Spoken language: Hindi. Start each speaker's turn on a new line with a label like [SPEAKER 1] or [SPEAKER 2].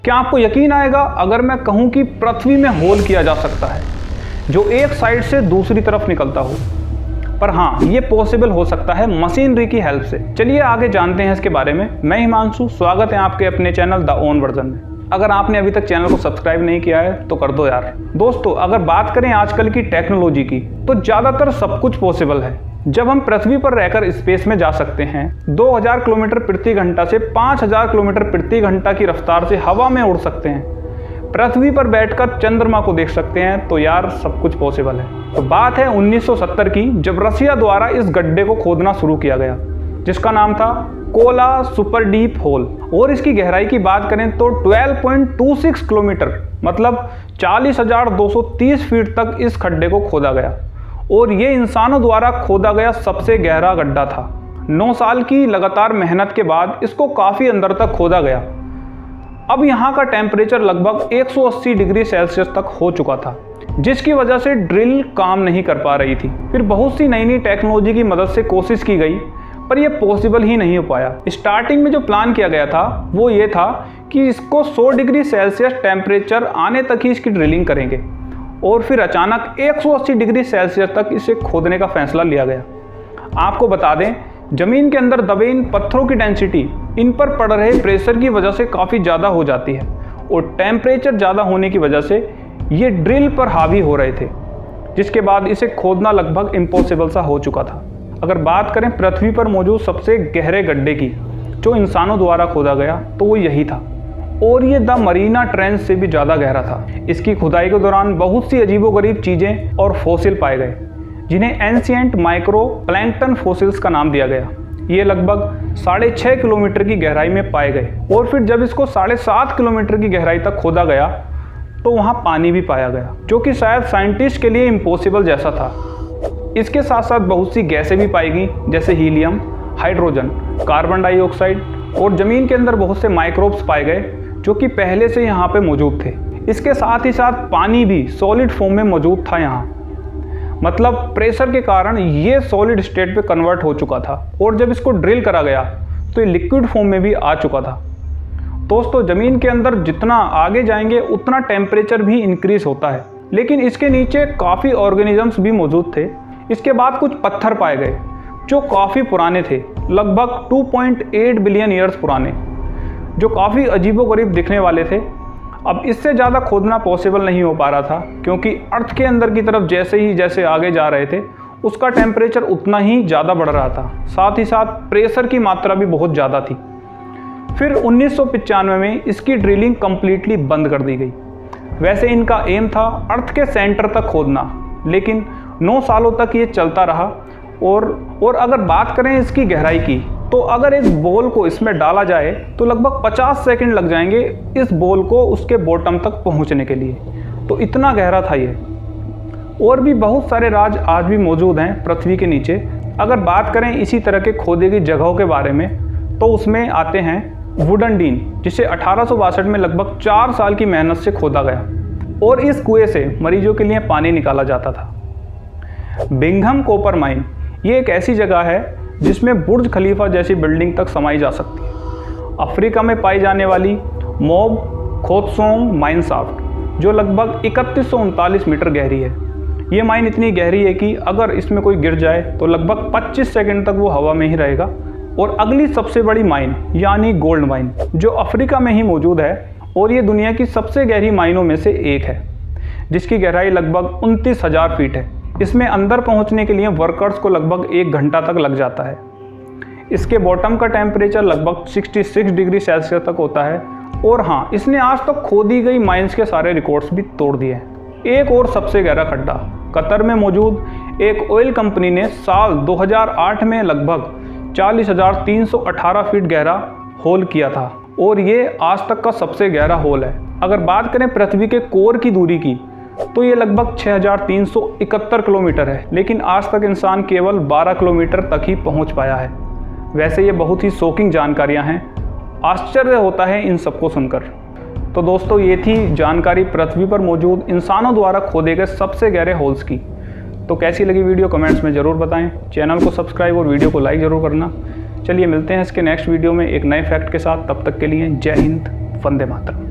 [SPEAKER 1] क्या आपको यकीन आएगा अगर मैं कहूं कि पृथ्वी में होल किया जा सकता है जो एक साइड से दूसरी तरफ निकलता हो? पर हाँ, ये पॉसिबल हो सकता है मशीनरी की हेल्प से। चलिए आगे जानते हैं इसके बारे में। मैं हिमांशु, स्वागत है आपके अपने चैनल द ओन वर्जन में। अगर आपने अभी तक चैनल को सब्सक्राइब नहीं किया है तो कर दो यार। दोस्तों, अगर बात करें आजकल की टेक्नोलॉजी की तो ज़्यादातर सब कुछ पॉसिबल है। जब हम पृथ्वी पर रहकर स्पेस में जा सकते हैं, 2000 किलोमीटर प्रति घंटा से 5000 किलोमीटर प्रति घंटा की रफ्तार से हवा में उड़ सकते हैं, पृथ्वी पर बैठकर चंद्रमा को देख सकते हैं, तो यार सब कुछ पॉसिबल है। तो बात है 1970 की, जब रसिया द्वारा इस गड्ढे को खोदना शुरू किया गया जिसका नाम था कोला सुपर डीप होल। और इसकी गहराई की बात करें तो 12.26 किलोमीटर मतलब 40,230 फीट तक इस खड्डे को खोदा गया और ये इंसानों द्वारा खोदा गया सबसे गहरा गड्ढा था। 9 साल की लगातार मेहनत के बाद इसको काफ़ी अंदर तक खोदा गया। अब यहाँ का टेम्परेचर लगभग 180 डिग्री सेल्सियस तक हो चुका था, जिसकी वजह से ड्रिल काम नहीं कर पा रही थी। फिर बहुत सी नई नई टेक्नोलॉजी की मदद से कोशिश की गई, पर यह पॉसिबल ही नहीं हो पाया। स्टार्टिंग में जो प्लान किया गया था वो ये था कि इसको 100 डिग्री सेल्सियस टेम्परेचर आने तक ही इसकी ड्रिलिंग करेंगे और फिर अचानक 180 डिग्री सेल्सियस तक इसे खोदने का फैसला लिया गया। आपको बता दें, ज़मीन के अंदर दबे इन पत्थरों की डेंसिटी इन पर पड़ रहे प्रेशर की वजह से काफ़ी ज़्यादा हो जाती है और टेम्परेचर ज़्यादा होने की वजह से ये ड्रिल पर हावी हो रहे थे, जिसके बाद इसे खोदना लगभग इम्पॉसिबल सा हो चुका था। अगर बात करें पृथ्वी पर मौजूद सबसे गहरे गड्ढे की जो इंसानों द्वारा खोदा गया तो वो यही था और ये द मरीना ट्रेंच से भी ज़्यादा गहरा था। इसकी खुदाई के दौरान बहुत सी अजीबोगरीब चीज़ें और फॉसिल पाए गए जिन्हें एंशिएंट माइक्रो प्लैंकटन फॉसिल्स का नाम दिया गया। ये लगभग 6.5 किलोमीटर की गहराई में पाए गए और फिर जब इसको 7.5 किलोमीटर की गहराई तक खोदा गया तो वहाँ पानी भी पाया गया, जो कि शायद साइंटिस्ट के लिए इम्पॉसिबल जैसा था। इसके साथ साथ बहुत सी गैसें भी पाई गई जैसे हीलियम, हाइड्रोजन, कार्बन डाइऑक्साइड और ज़मीन के अंदर बहुत से माइक्रोब्स पाए गए जो कि पहले से यहाँ पे मौजूद थे। इसके साथ ही साथ पानी भी सॉलिड फॉर्म में मौजूद था यहाँ, मतलब प्रेशर के कारण ये सॉलिड स्टेट पे कन्वर्ट हो चुका था और जब इसको ड्रिल करा गया तो ये लिक्विड फॉर्म में भी आ चुका था। दोस्तों, ज़मीन के अंदर जितना आगे जाएंगे उतना टेम्परेचर भी इंक्रीज होता है, लेकिन इसके नीचे काफ़ी ऑर्गेनिजम्स भी मौजूद थे। इसके बाद कुछ पत्थर पाए गए जो काफ़ी पुराने थे, लगभग 2.8 बिलियन ईयर्स पुराने, जो काफ़ी अजीबोगरीब दिखने वाले थे। अब इससे ज़्यादा खोदना पॉसिबल नहीं हो पा रहा था क्योंकि अर्थ के अंदर की तरफ जैसे आगे जा रहे थे उसका टेम्परेचर उतना ही ज़्यादा बढ़ रहा था, साथ ही साथ प्रेशर की मात्रा भी बहुत ज़्यादा थी। फिर 1995 में इसकी ड्रिलिंग कम्प्लीटली बंद कर दी गई। वैसे इनका एम था अर्थ के सेंटर तक खोदना, लेकिन 9 सालों तक ये चलता रहा। और अगर बात करें इसकी गहराई की तो अगर एक बॉल को इसमें डाला जाए तो लगभग 50 सेकंड लग जाएंगे इस बॉल को उसके बॉटम तक पहुंचने के लिए, तो इतना गहरा था ये। और भी बहुत सारे राज आज भी मौजूद हैं पृथ्वी के नीचे। अगर बात करें इसी तरह के खोदे की जगहों के बारे में तो उसमें आते हैं वुडन डीन, जिसे 1862 में लगभग 4 साल की मेहनत से खोदा गया और इस कुएं से मरीजों के लिए पानी निकाला जाता था। बिंघम कॉपर माइन, ये एक ऐसी जगह है जिसमें बुर्ज खलीफा जैसी बिल्डिंग तक समाई जा सकती है। अफ्रीका में पाई जाने वाली मोब खोत्सोंग माइन शाफ्ट, जो लगभग 3139 मीटर गहरी है। ये माइन इतनी गहरी है कि अगर इसमें कोई गिर जाए तो लगभग 25 सेकंड तक वो हवा में ही रहेगा। और अगली सबसे बड़ी माइन यानी गोल्ड माइन, जो अफ्रीका में ही मौजूद है और ये दुनिया की सबसे गहरी माइनों में से एक है, जिसकी गहराई लगभग 29,000 फीट है। इसमें अंदर पहुंचने के लिए वर्कर्स को लगभग 1 घंटा तक लग जाता है। इसके बॉटम का टेम्परेचर लगभग 66 डिग्री सेल्सियस तक होता है। और हाँ, इसने आज तक खोदी गई माइंस के सारे रिकॉर्ड्स भी तोड़ दिए हैं। एक और सबसे गहरा खड्डा कतर में मौजूद एक ऑयल कंपनी ने साल 2008 में लगभग 40,318 फीट गहरा होल किया था और ये आज तक का सबसे गहरा होल है। अगर बात करें पृथ्वी के कोर की दूरी की तो ये लगभग 6,371 किलोमीटर है, लेकिन आज तक इंसान केवल 12 किलोमीटर तक ही पहुंच पाया है। वैसे ये बहुत ही शॉकिंग जानकारियां हैं, आश्चर्य होता है इन सबको सुनकर। तो दोस्तों, ये थी जानकारी पृथ्वी पर मौजूद इंसानों द्वारा खोदे गए सबसे गहरे होल्स की। तो कैसी लगी वीडियो कमेंट्स में ज़रूर बताएं। चैनल को सब्सक्राइब और वीडियो को लाइक ज़रूर करना। चलिए मिलते हैं इसके नेक्स्ट वीडियो में एक नए फैक्ट के साथ। तब तक के लिए जय हिंद, वंदे मातरम।